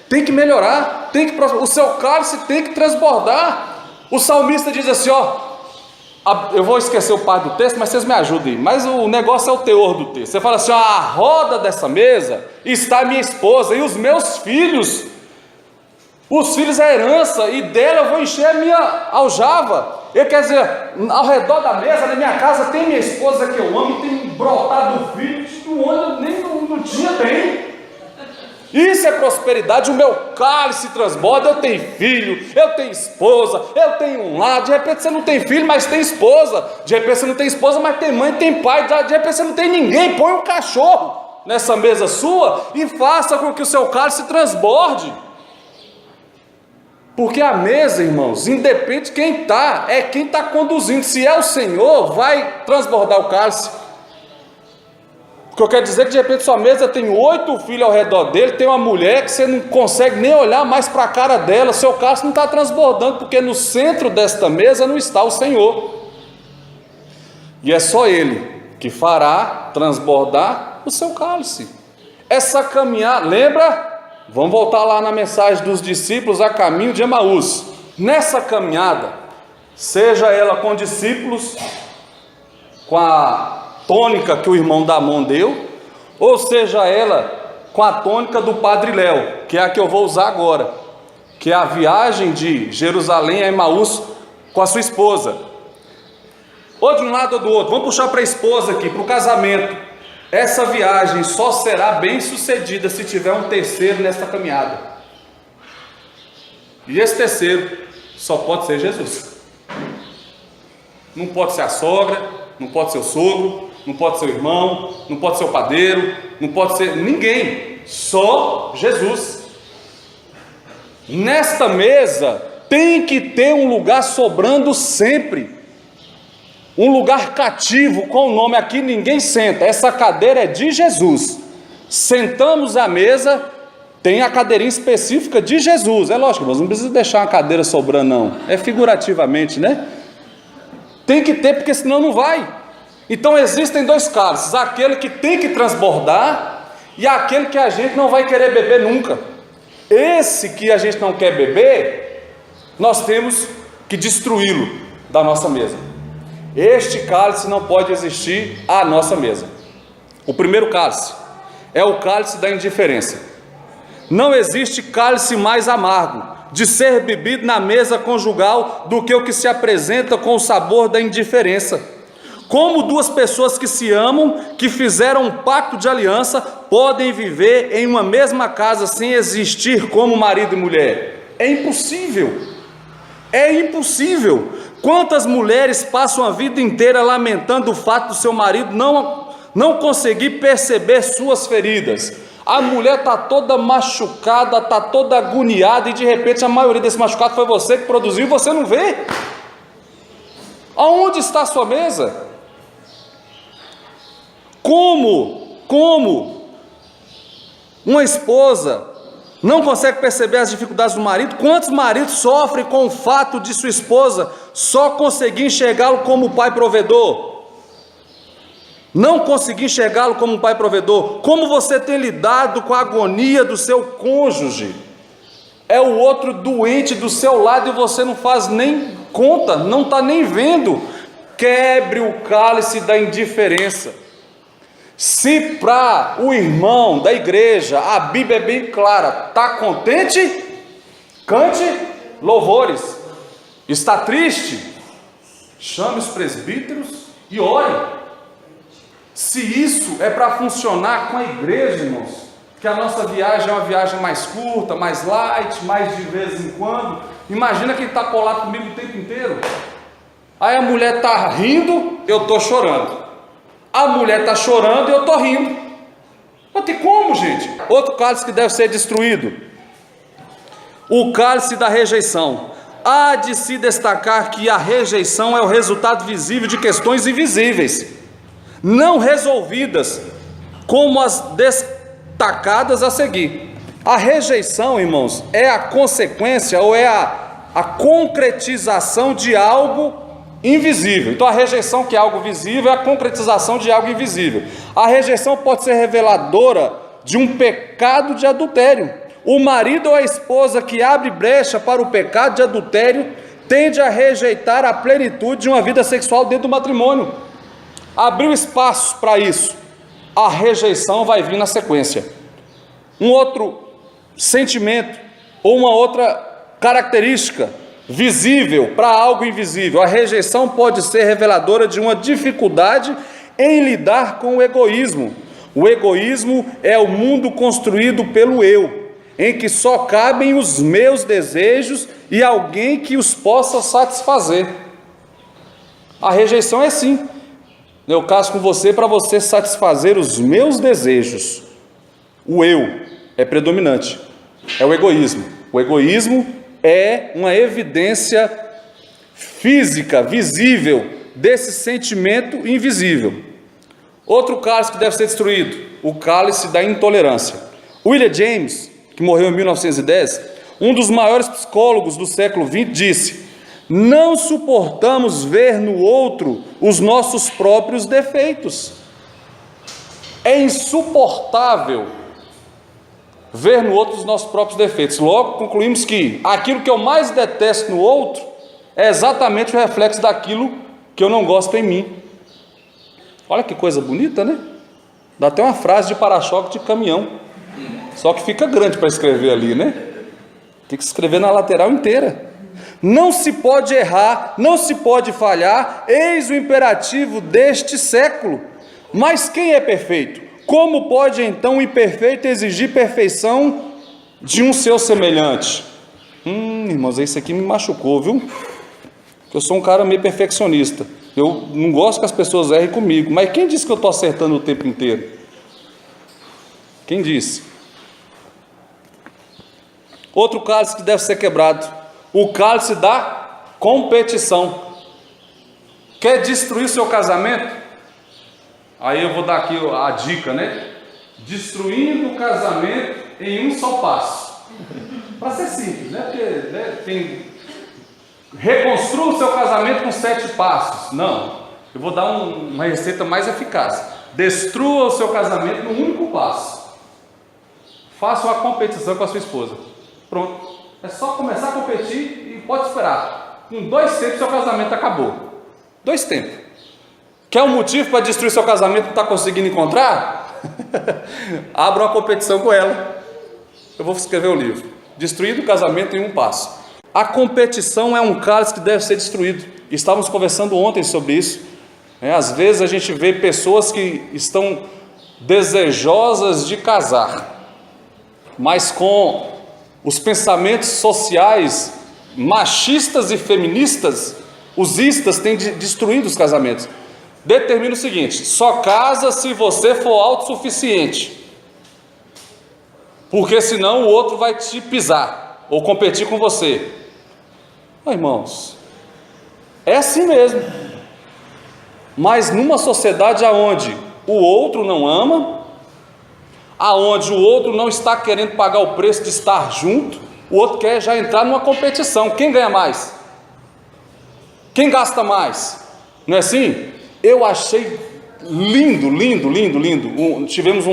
Tem que melhorar, o seu cálice tem que transbordar. O salmista diz assim, eu vou esquecer o parte do texto, mas vocês me ajudem, mas o negócio é o teor do texto. Você fala assim, a roda dessa mesa está a minha esposa e os meus filhos. Os filhos é a herança, e dela eu vou encher a minha aljava. Ele quer dizer, ao redor da mesa, na minha casa, tem minha esposa que eu amo, e tem brotado filho, onde nem não tinha, tem. Isso é prosperidade. O meu cálice transborda. Eu tenho filho, eu tenho esposa, eu tenho um lar. De repente você não tem filho, mas tem esposa. De repente você não tem esposa, mas tem mãe, tem pai. De repente você não tem ninguém. Põe um cachorro nessa mesa sua e faça com que o seu cálice transborde. Porque a mesa, irmãos, independe de quem está, é quem está conduzindo. Se é o Senhor, vai transbordar o cálice. O que eu quero dizer é que de repente sua mesa tem 8 filhos ao redor dele, tem uma mulher que você não consegue nem olhar mais para a cara dela, seu cálice não está transbordando, porque no centro desta mesa não está o Senhor. E é só Ele que fará transbordar o seu cálice. Essa caminhada, lembra? Vamos voltar lá na mensagem dos discípulos a caminho de Emaús. Nessa caminhada, seja ela com discípulos, com a tônica que o irmão Damon deu, ou seja ela com a tônica do Padre Léo, que é a que eu vou usar agora, que é a viagem de Jerusalém a Emaús com a sua esposa, ou de um lado ou do outro. Vamos puxar para a esposa aqui, para o casamento. Essa viagem só será bem sucedida se tiver um terceiro nessa caminhada, e esse terceiro só pode ser Jesus. Não pode ser a sogra, não pode ser o sogro, não pode ser o irmão, não pode ser o padeiro, não pode ser ninguém, só Jesus. Nesta mesa tem que ter um lugar sobrando sempre, um lugar cativo com o nome. Aqui ninguém senta, essa cadeira é de Jesus. Sentamos à mesa, tem a cadeirinha específica de Jesus. É lógico, mas não precisa deixar uma cadeira sobrando não, é figurativamente, né? Tem que ter, porque senão não vai. Então existem 2 cálices, aquele que tem que transbordar e aquele que a gente não vai querer beber nunca. Esse que a gente não quer beber, nós temos que destruí-lo da nossa mesa. Este cálice não pode existir à nossa mesa. O primeiro cálice é o cálice da indiferença. Não existe cálice mais amargo de ser bebido na mesa conjugal do que o que se apresenta com o sabor da indiferença. Como 2 pessoas que se amam, que fizeram um pacto de aliança, podem viver em uma mesma casa sem existir como marido e mulher? É impossível. É impossível. Quantas mulheres passam a vida inteira lamentando o fato do seu marido não conseguir perceber suas feridas? A mulher está toda machucada, está toda agoniada, e de repente a maioria desse machucado foi você que produziu e você não vê. Aonde está a sua mesa? Como uma esposa não consegue perceber as dificuldades do marido? Quantos maridos sofrem com o fato de sua esposa só conseguir enxergá-lo como pai provedor? Não conseguir enxergá-lo como um pai provedor. Como você tem lidado com a agonia do seu cônjuge? É o outro doente do seu lado e você não faz nem conta, não está nem vendo. Quebre o cálice da indiferença. Se para o irmão da igreja a Bíblia é bem clara, está contente? Cante louvores. Está triste? Chame os presbíteros e ore. Se isso é para funcionar com a igreja, irmãos, que a nossa viagem é uma viagem mais curta, mais light, mais de vez em quando, imagina quem está colado comigo o tempo inteiro. Aí a mulher está rindo, eu estou chorando. A mulher está chorando e eu estou rindo. Não tem como, gente. Outro cálice que deve ser destruído: o cálice da rejeição. Há de se destacar que a rejeição é o resultado visível de questões invisíveis, não resolvidas, como as destacadas a seguir. A rejeição, irmãos, é a consequência ou é a concretização de algo invisível. Então a rejeição, que é algo visível, é a concretização de algo invisível. A rejeição pode ser reveladora de um pecado de adultério. O marido ou a esposa que abre brecha para o pecado de adultério tende a rejeitar a plenitude de uma vida sexual dentro do matrimônio. Abriu espaço para isso, a rejeição vai vir na sequência. Um outro sentimento ou uma outra característica visível para algo invisível: a rejeição pode ser reveladora de uma dificuldade em lidar com o egoísmo. O egoísmo é o mundo construído pelo eu, em que só cabem os meus desejos e alguém que os possa satisfazer. A rejeição é assim: eu caso com você para você satisfazer os meus desejos. O eu é predominante, é o egoísmo. O egoísmo é uma evidência física, visível, desse sentimento invisível. Outro cálice que deve ser destruído: o cálice da intolerância. William James, que morreu em 1910, um dos maiores psicólogos do século XX, disse: não suportamos ver no outro os nossos próprios defeitos. É insuportável ver no outro os nossos próprios defeitos. Logo, concluímos que aquilo que eu mais detesto no outro é exatamente o reflexo daquilo que eu não gosto em mim. Olha que coisa bonita, né? Dá até uma frase de para-choque de caminhão. Só que fica grande para escrever ali, né? Tem que escrever na lateral inteira. Não se pode errar, não se pode falhar, eis o imperativo deste século. Mas quem é perfeito? Como pode então o imperfeito exigir perfeição de um seu semelhante? Irmãos, isso aqui me machucou, viu? Eu sou um cara meio perfeccionista. Eu não gosto que as pessoas errem comigo. Mas quem disse que eu estou acertando o tempo inteiro? Quem disse? Outro cálice que deve ser quebrado: o cálice da competição. Quer destruir seu casamento? Aí eu vou dar aqui a dica, né? Destruindo o casamento em um só passo. Para ser simples, né? Porque tem... Reconstrua o seu casamento com 7 passos. Não, eu vou dar uma receita mais eficaz. Destrua o seu casamento num único passo. Faça uma competição com a sua esposa. Pronto, é só começar a competir e pode esperar. Com 2 tempos seu casamento acabou. 2 tempos. Quer um motivo para destruir seu casamento e não está conseguindo encontrar? Abra uma competição com ela. Eu vou escrever o livro: Destruindo o Casamento em um Passo. A competição é um cálice que deve ser destruído. Estávamos conversando ontem sobre isso. Às vezes a gente vê pessoas que estão desejosas de casar, mas com os pensamentos sociais machistas e feministas, os istas, têm destruído os casamentos. Determina o seguinte: só casa se você for autossuficiente, porque senão o outro vai te pisar ou competir com você. Irmãos, é assim mesmo. Mas numa sociedade onde o outro não ama, aonde o outro não está querendo pagar o preço de estar junto, o outro quer já entrar numa competição. Quem ganha mais? Quem gasta mais? Não é assim? Eu achei lindo. Tivemos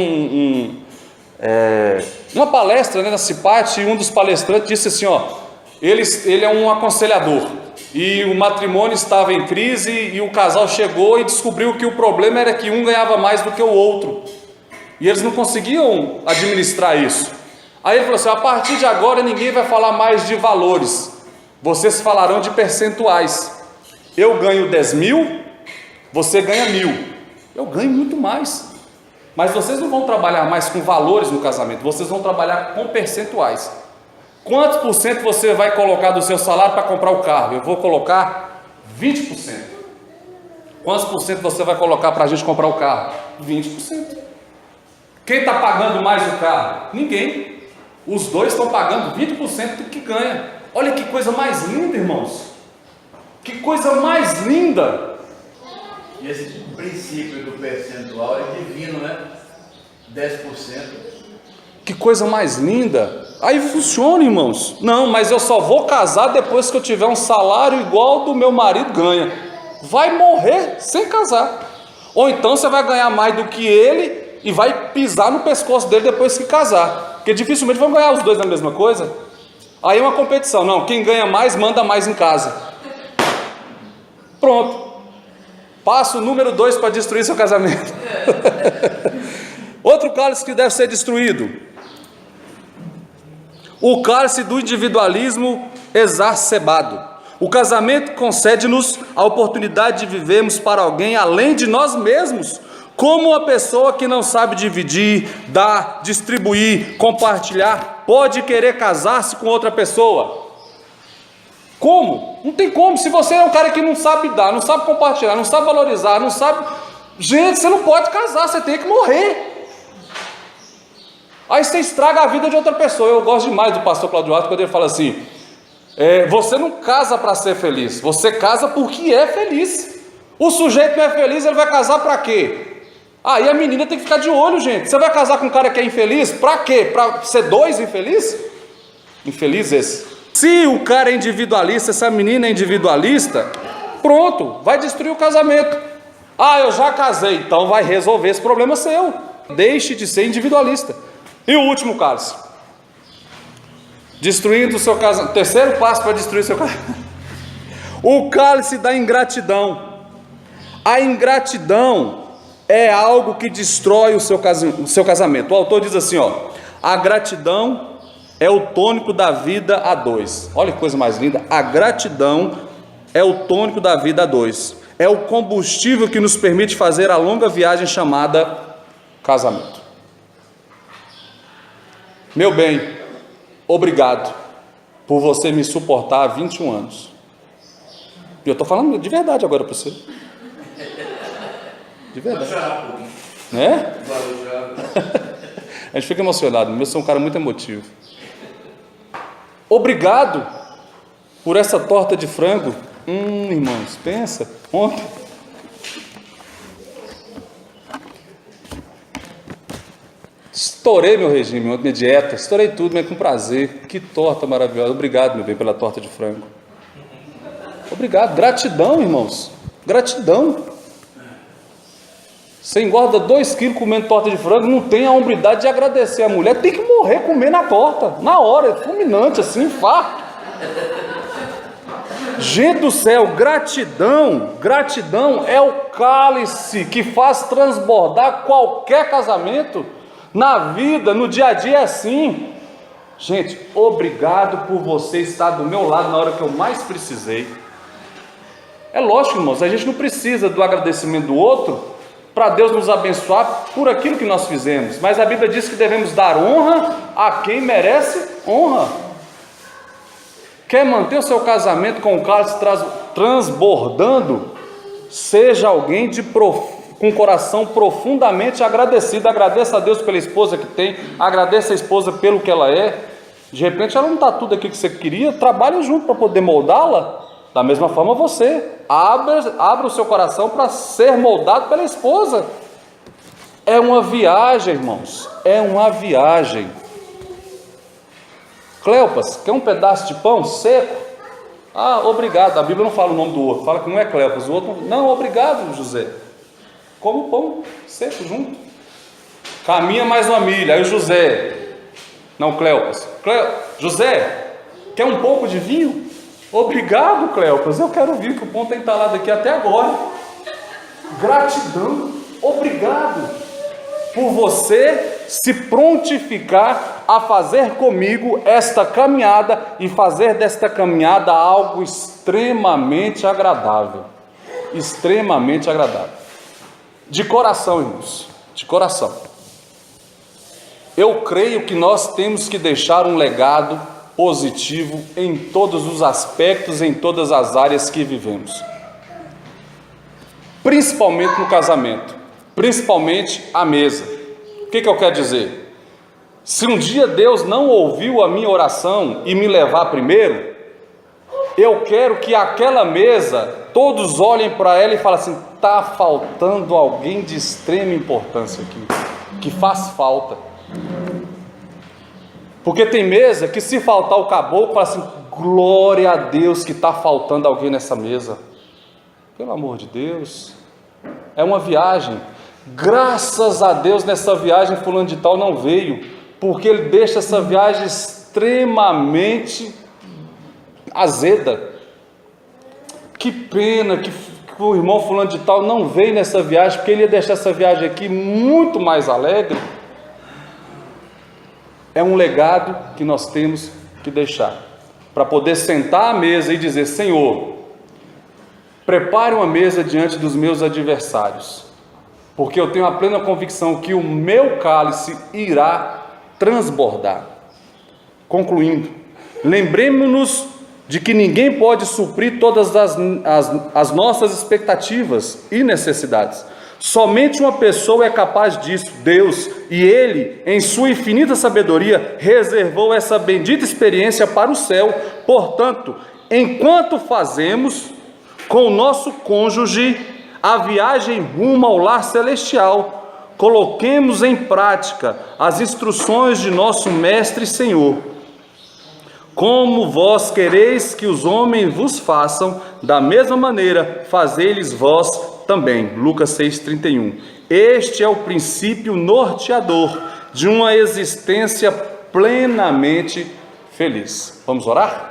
uma palestra, né, na CIPAT, e um dos palestrantes disse assim, ele é um aconselhador, e o matrimônio estava em crise, e o casal chegou e descobriu que o problema era que um ganhava mais do que o outro, e eles não conseguiam administrar isso. Aí ele falou assim: a partir de agora ninguém vai falar mais de valores, vocês falarão de percentuais. Eu ganho 10 mil, você ganha 1.000, eu ganho muito mais, mas vocês não vão trabalhar mais com valores no casamento, vocês vão trabalhar com percentuais. Quantos por cento você vai colocar do seu salário para comprar o carro? Eu vou colocar 20%. Quantos por cento você vai colocar para a gente comprar o carro? 20%. Quem está pagando mais o carro? Ninguém. Os dois estão pagando 20% do que ganha. Olha que coisa mais linda, irmãos. Que coisa mais linda. E esse princípio do percentual é divino, né? 10%. Que coisa mais linda. Aí funciona, irmãos. Não, mas eu só vou casar depois que eu tiver um salário igual ao do meu marido ganha. Vai morrer sem casar. Ou então você vai ganhar mais do que ele e vai pisar no pescoço dele depois que casar. Porque dificilmente vão ganhar os dois na mesma coisa. Aí é uma competição. Não, quem ganha mais manda mais em casa. Pronto. Passo número 2 para destruir seu casamento. Outro cálice que deve ser destruído: o cálice do individualismo exacerbado. O casamento concede-nos a oportunidade de vivermos para alguém além de nós mesmos, como uma pessoa que não sabe dividir, dar, distribuir, compartilhar, pode querer casar-se com outra pessoa. Como? Não tem como. Se você é um cara que não sabe dar, não sabe compartilhar, não sabe valorizar, não sabe... Gente, você não pode casar, você tem que morrer. Aí você estraga a vida de outra pessoa. Eu gosto demais do pastor Cláudio Arthur quando ele fala assim: você não casa para ser feliz, você casa porque é feliz. O sujeito não é feliz, ele vai casar para quê? Aí a menina tem que ficar de olho, gente. Você vai casar com um cara que é infeliz? Para quê? Para ser dois infelizes? Infeliz esse. Se o cara é individualista, se a menina é individualista, pronto, vai destruir o casamento. Ah, eu já casei, então vai resolver esse problema seu. Deixe de ser individualista. E o último cálice: destruindo o seu casamento. Terceiro passo para destruir o seu casamento: o cálice da ingratidão. A ingratidão é algo que destrói o seu casamento. O autor diz assim, a gratidão é o tônico da vida a dois. Olha que coisa mais linda. A gratidão é o tônico da vida a dois. É o combustível que nos permite fazer a longa viagem chamada casamento. Meu bem, obrigado por você me suportar há 21 anos. E eu estou falando de verdade agora para você. De verdade. Né? A gente fica emocionado. Eu sou um cara muito emotivo. Obrigado por essa torta de frango. Irmãos, pensa. Ontem estourei meu regime, minha dieta, estourei tudo, mas com prazer. Que torta maravilhosa. Obrigado, meu bem, pela torta de frango. Obrigado. Gratidão, irmãos. Gratidão. Você engorda 2 quilos comendo torta de frango, não tem a hombridade de agradecer a mulher, tem que morrer comendo a torta, na hora, é fulminante assim, infarto. Gente do céu, gratidão é o cálice que faz transbordar qualquer casamento. Na vida, no dia a dia é assim. Gente, obrigado por você estar do meu lado na hora que eu mais precisei. É lógico, irmãos, a gente não precisa do agradecimento do outro para Deus nos abençoar por aquilo que nós fizemos, mas a Bíblia diz que devemos dar honra a quem merece honra. Quer manter o seu casamento com o cálice transbordando? Seja alguém com o coração profundamente agradecido. Agradeça a Deus pela esposa que tem, agradeça a esposa pelo que ela é. De repente ela não está tudo aquilo que você queria, trabalhe junto para poder moldá-la. Da mesma forma você, abra o seu coração para ser moldado pela esposa. É uma viagem, irmãos, é uma viagem. Cleopas, quer um pedaço de pão seco? Ah, obrigado. A Bíblia não fala o nome do outro, fala que um é Cleopas, o outro não. Obrigado, José. Come o pão seco junto. Caminha mais uma milha. Aí o José, não, Cleopas, José, quer um pouco de vinho? Obrigado, Cleopas, eu quero vir, que o pão tem entalado aqui até agora. Gratidão, obrigado por você se prontificar a fazer comigo esta caminhada e fazer desta caminhada algo extremamente agradável. Extremamente agradável. De coração, irmãos, de coração. Eu creio que nós temos que deixar um legado positivo em todos os aspectos, em todas as áreas que vivemos. principalmente no casamento, principalmente a mesa. O que eu quero dizer? Se um dia Deus não ouviu a minha oração e me levar primeiro, eu quero que aquela mesa, todos olhem para ela e falem assim: está faltando alguém de extrema importância aqui, que faz falta. Porque tem mesa que, se faltar o caboclo, fala assim: glória a Deus que está faltando alguém nessa mesa. Pelo amor de Deus, é uma viagem. Graças a Deus, nessa viagem fulano de tal não veio, porque ele deixa essa viagem extremamente azeda. Que pena que o irmão fulano de tal não veio nessa viagem, porque ele ia deixar essa viagem aqui muito mais alegre. É um legado que nós temos que deixar, para poder sentar à mesa e dizer: Senhor, prepare uma mesa diante dos meus adversários, porque eu tenho a plena convicção que o meu cálice irá transbordar. Concluindo, lembremos-nos de que ninguém pode suprir todas as nossas expectativas e necessidades. Somente uma pessoa é capaz disso, Deus, e Ele, em sua infinita sabedoria, reservou essa bendita experiência para o céu. Portanto, enquanto fazemos com o nosso cônjuge a viagem rumo ao lar celestial, coloquemos em prática as instruções de nosso Mestre e Senhor. Como vós quereis que os homens vos façam, da mesma maneira fazei-lhes vós também. Lucas 6,31. Este é o princípio norteador de uma existência plenamente feliz. Vamos orar?